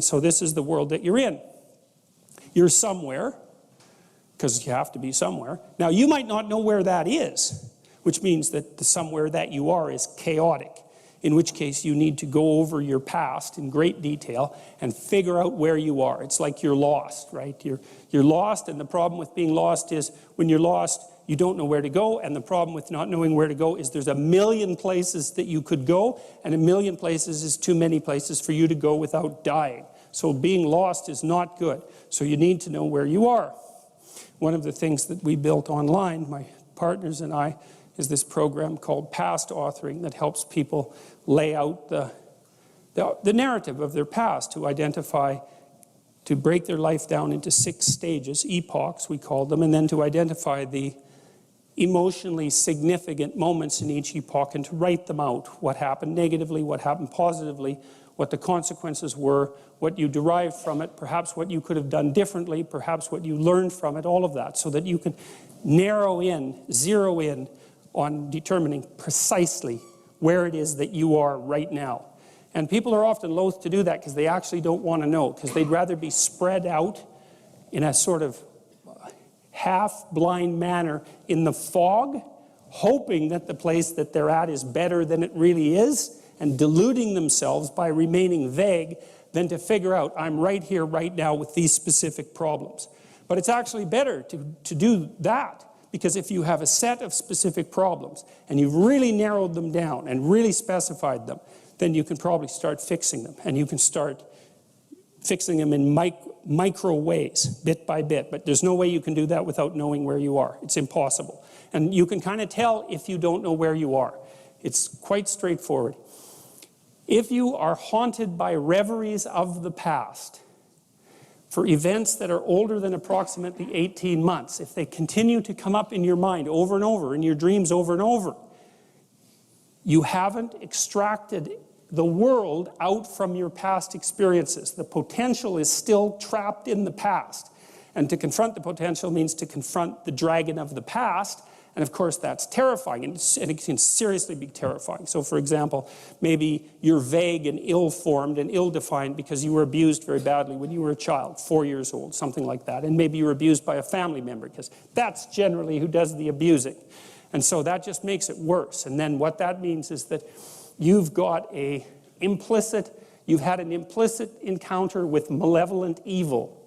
And so this is the world that you're in. You're somewhere, because you have to be somewhere. Now, you might not know where that is, which means that the somewhere that you are is chaotic, in which case you need to go over your past in great detail and figure out where you are. It's like you're lost, right? You're lost, and the problem with being lost is when you're lost, you don't know where to go, and the problem with not knowing where to go is there's a million places that you could go, and a million places is too many places for you to go without dying. So being lost is not good. So you need to know where you are. One of the things that we built online, my partners and I, is this program called Past Authoring that helps people lay out the narrative of their past, to identify, to break their life down into 6 stages, epochs we call them, and then to identify the emotionally significant moments in each epoch and to write them out. What happened negatively, what happened positively, what the consequences were, what you derived from it, perhaps what you could have done differently, perhaps what you learned from it, all of that, so that you can narrow in, zero in on determining precisely where it is that you are right now. And people are often loath to do that because they actually don't want to know, because they'd rather be spread out in a sort of half-blind manner in the fog, hoping that the place that they're at is better than it really is, and deluding themselves by remaining vague, than to figure out, I'm right here, right now, with these specific problems. But it's actually better to do that, because if you have a set of specific problems, and you've really narrowed them down, and really specified them, then you can probably start fixing them, and you can start fixing them in micro ways, bit by bit. But there's no way you can do that without knowing where you are. It's impossible. And you can kind of tell if you don't know where you are. It's quite straightforward. If you are haunted by reveries of the past, for events that are older than approximately 18 months, if they continue to come up in your mind over and over, in your dreams over and over, you haven't extracted the world out from your past experiences. The potential is still trapped in the past. And to confront the potential means to confront the dragon of the past. And of course, that's terrifying, and it can seriously be terrifying. So for example, maybe you're vague and ill-formed and ill-defined because you were abused very badly when you were a child, 4 years old, something like that. And maybe you were abused by a family member, because that's generally who does the abusing. And so that just makes it worse. And then what that means is that you've got you've had an implicit encounter with malevolent evil.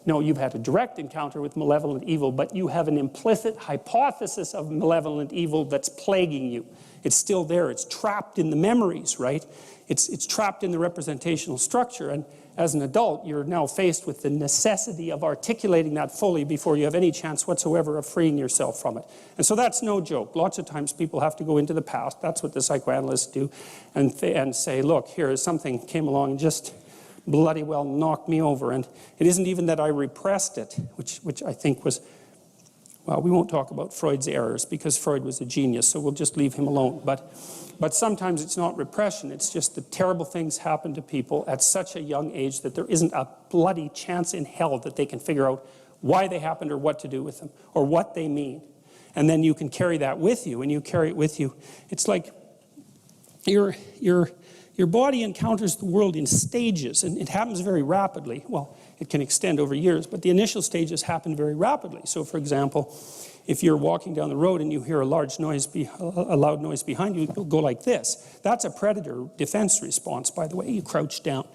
No, you've had a direct encounter with malevolent evil, but you have an implicit hypothesis of malevolent evil that's plaguing you. It's still there. It's trapped in the memories, right? It's trapped in the representational structure. And as an adult, you're now faced with the necessity of articulating that fully before you have any chance whatsoever of freeing yourself from it. And so that's no joke. Lots of times people have to go into the past. That's what the psychoanalysts do, and say, look, here, something came along and just bloody well knocked me over. And it isn't even that I repressed it, which I think was, well, we won't talk about Freud's errors, because Freud was a genius, so we'll just leave him alone. But sometimes it's not repression, it's just that terrible things happen to people at such a young age that there isn't a bloody chance in hell that they can figure out why they happened or what to do with them or what they mean. And then you can carry that with you, and you carry it with you. It's like your body encounters the world in stages, and it happens very rapidly. Well, it can extend over years, but the initial stages happen very rapidly. So for example, if you're walking down the road and you hear a loud noise behind you, you'll go like this. That's a predator defense response, by the way. You crouch down,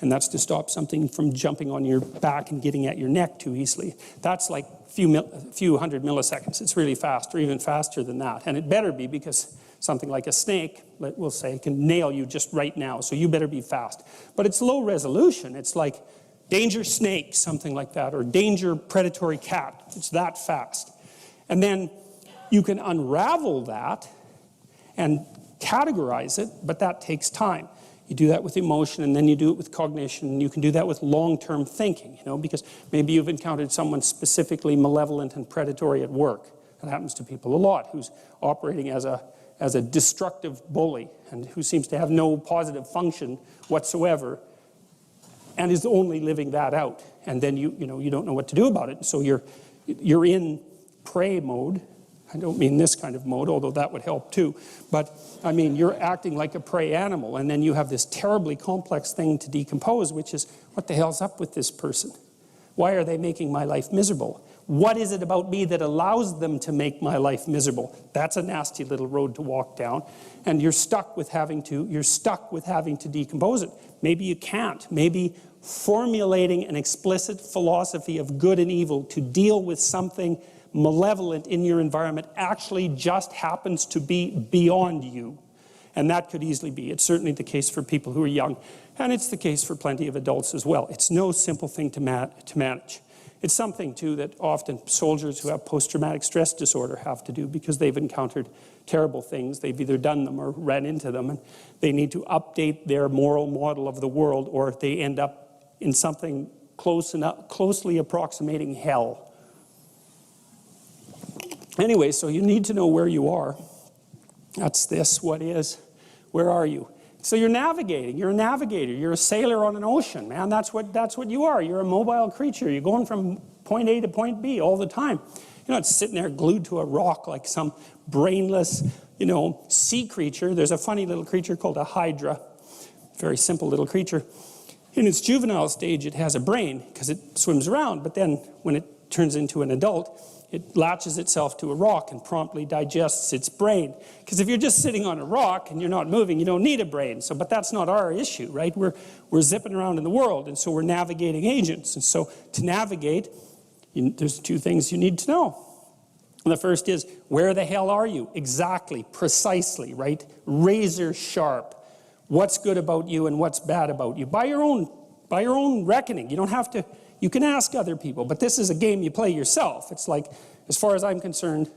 and that's to stop something from jumping on your back and getting at your neck too easily. That's like a few hundred milliseconds. It's really fast, or even faster than that. And it better be, because something like a snake, we'll say, can nail you just right now, so you better be fast. But it's low resolution. It's like danger snake, something like that, or danger predatory cat. It's that fast. And then you can unravel that and categorize it, but that takes time. You do that with emotion, and then you do it with cognition, and you can do that with long-term thinking, because maybe you've encountered someone specifically malevolent and predatory at work. That happens to people a lot, who's operating as a destructive bully, and who seems to have no positive function whatsoever, and is only living that out. And then you don't know what to do about it. So you're in prey mode, I don't mean this kind of mode, although that would help too. But I mean, you're acting like a prey animal, and then you have this terribly complex thing to decompose, which is, what the hell's up with this person? Why are they making my life miserable? What is it about me that allows them to make my life miserable? That's a nasty little road to walk down. And you're stuck with having to decompose it. Maybe you can't. Maybe formulating an explicit philosophy of good and evil to deal with something malevolent in your environment actually just happens to be beyond you. And that could easily be. It's certainly the case for people who are young. And it's the case for plenty of adults as well. It's no simple thing to manage. It's something, too, that often soldiers who have post-traumatic stress disorder have to do because they've encountered terrible things. They've either done them or ran into them, and they need to update their moral model of the world, or they end up in something closely approximating hell. Anyway, so you need to know where you are. That's this, what is, where are you? So you're navigating, you're a navigator, you're a sailor on an ocean, man. That's what you are. You're a mobile creature. You're going from point A to point B all the time. You're not sitting there glued to a rock like some brainless, sea creature. There's a funny little creature called a hydra, very simple little creature. In its juvenile stage, it has a brain because it swims around, but then when it turns into an adult, it latches itself to a rock and promptly digests its brain. Because if you're just sitting on a rock and you're not moving, you don't need a brain. But that's not our issue, right? We're zipping around in the world, and so we're navigating agents. And so to navigate, there's two things you need to know. And the first is, where the hell are you? Exactly, precisely, right? Razor sharp. What's good about you and what's bad about you? By your own reckoning. You don't have to. You can ask other people, but this is a game you play yourself. It's like, as far as I'm concerned,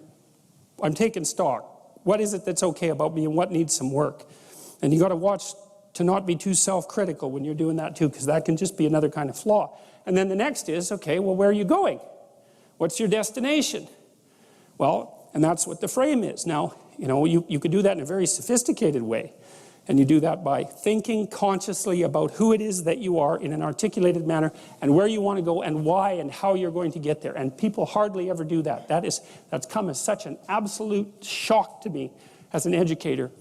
I'm taking stock. What is it that's okay about me and what needs some work? And you got to watch to not be too self-critical when you're doing that too, because that can just be another kind of flaw. And then the next is, okay, well, where are you going? What's your destination? Well, and that's what the frame is. Now, you could do that in a very sophisticated way. And you do that by thinking consciously about who it is that you are in an articulated manner and where you want to go and why and how you're going to get there. And people hardly ever do that. That's come as such an absolute shock to me as an educator.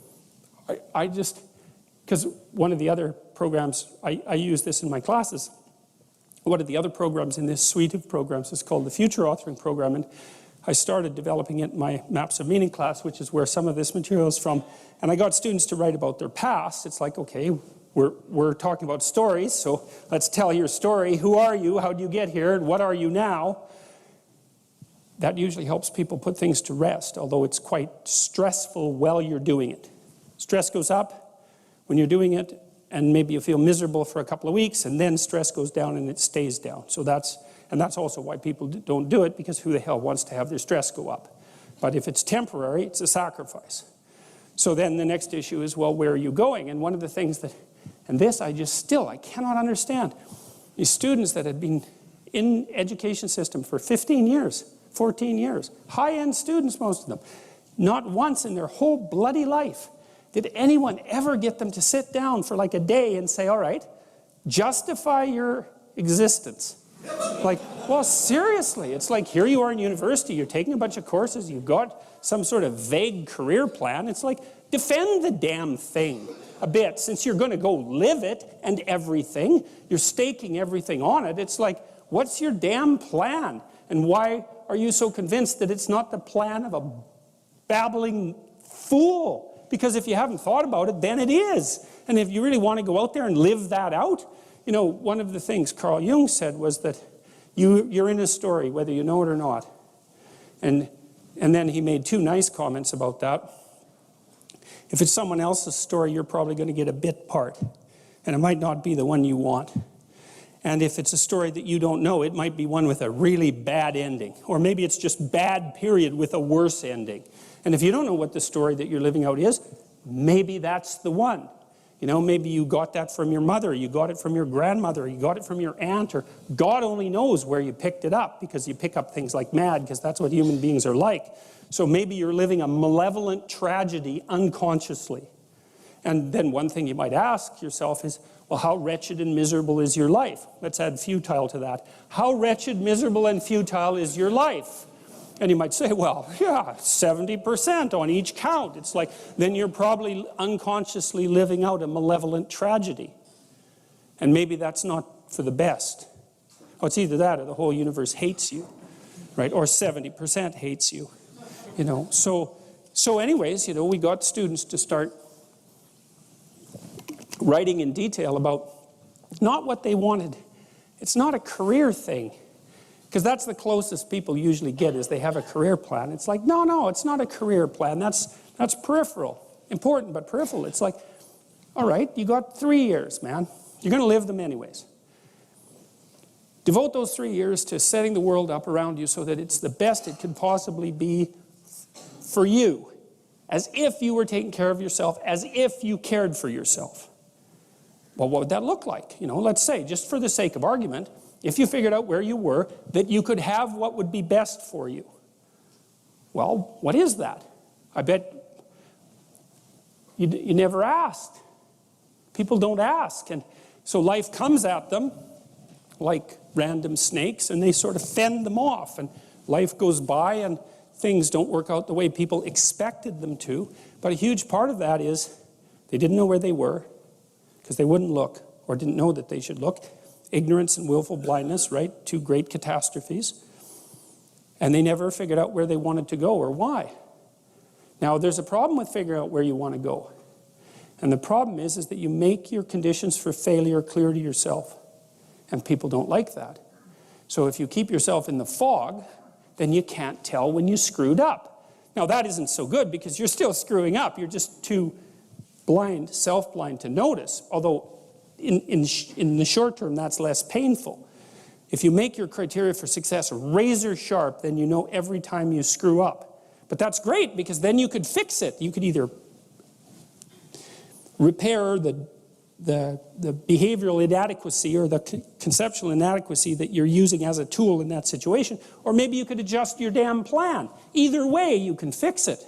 Because one of the other programs, I use this in my classes, one of the other programs in this suite of programs is called the Future Authoring Program. And I started developing it in my Maps of Meaning class, which is where some of this material is from. And I got students to write about their past. It's like, okay, we're talking about stories, so let's tell your story. Who are you? How did you get here? And what are you now? That usually helps people put things to rest, although it's quite stressful while you're doing it. Stress goes up when you're doing it, and maybe you feel miserable for a couple of weeks, and then stress goes down and it stays down. So that's also why people don't do it, because who the hell wants to have their stress go up? But if it's temporary, it's a sacrifice. So then the next issue is, well, where are you going? And one of the things that, and this I cannot understand. These students that had been in education system for 15 years, 14 years, high-end students, most of them, not once in their whole bloody life did anyone ever get them to sit down for like a day and say, all right, justify your existence. Like, well, seriously, it's like here you are in university, you're taking a bunch of courses, you've got some sort of vague career plan. It's like, defend the damn thing a bit, since you're going to go live it and everything. You're staking everything on it. It's like, what's your damn plan? And why are you so convinced that it's not the plan of a babbling fool? Because if you haven't thought about it, then it is. And if you really want to go out there and live that out, one of the things Carl Jung said was that you're in a story, whether you know it or not. And then he made two nice comments about that. If it's someone else's story, you're probably going to get a bit part. And it might not be the one you want. And if it's a story that you don't know, it might be one with a really bad ending. Or maybe it's just bad, period, with a worse ending. And if you don't know what the story that you're living out is, maybe that's the one. Maybe you got that from your mother, you got it from your grandmother, you got it from your aunt, or God only knows where you picked it up, because you pick up things like mad, because that's what human beings are like. So maybe you're living a malevolent tragedy unconsciously. And then one thing you might ask yourself is, well, how wretched and miserable is your life? Let's add futile to that. How wretched, miserable, and futile is your life? And you might say, well, yeah, 70% on each count. It's like, then you're probably unconsciously living out a malevolent tragedy. And maybe that's not for the best. Oh, it's either that or the whole universe hates you, right? Or 70% hates you, you know. So anyways, you know, we got students to start writing in detail about not what they wanted. It's not a career thing. Because that's the closest people usually get, is they have a career plan. It's like, no, it's not a career plan. That's peripheral. Important, but peripheral. It's like, all right, you got 3 years, man. You're going to live them anyways. Devote those 3 years to setting the world up around you so that it's the best it could possibly be for you. As if you were taking care of yourself, as if you cared for yourself. Well, what would that look like? You know, let's say, just for the sake of argument, if you figured out where you were, that you could have what would be best for you. Well, what is that? I bet you never asked. People don't ask. And so life comes at them like random snakes, and they sort of fend them off. And life goes by, and things don't work out the way people expected them to. But a huge part of that is they didn't know where they were because they wouldn't look or didn't know that they should look. Ignorance and willful blindness, right? Two great catastrophes. And they never figured out where they wanted to go or why. Now, there's a problem with figuring out where you want to go. And the problem is that you make your conditions for failure clear to yourself. And people don't like that. So if you keep yourself in the fog, then you can't tell when you screwed up. Now, that isn't so good because you're still screwing up. You're just too blind, self-blind to notice. Although in the short term, that's less painful. If you make your criteria for success razor sharp, then you know every time you screw up. But that's great because then you could fix it. You could either repair the behavioral inadequacy or the conceptual inadequacy that you're using as a tool in that situation, or maybe you could adjust your damn plan. Either way, you can fix it.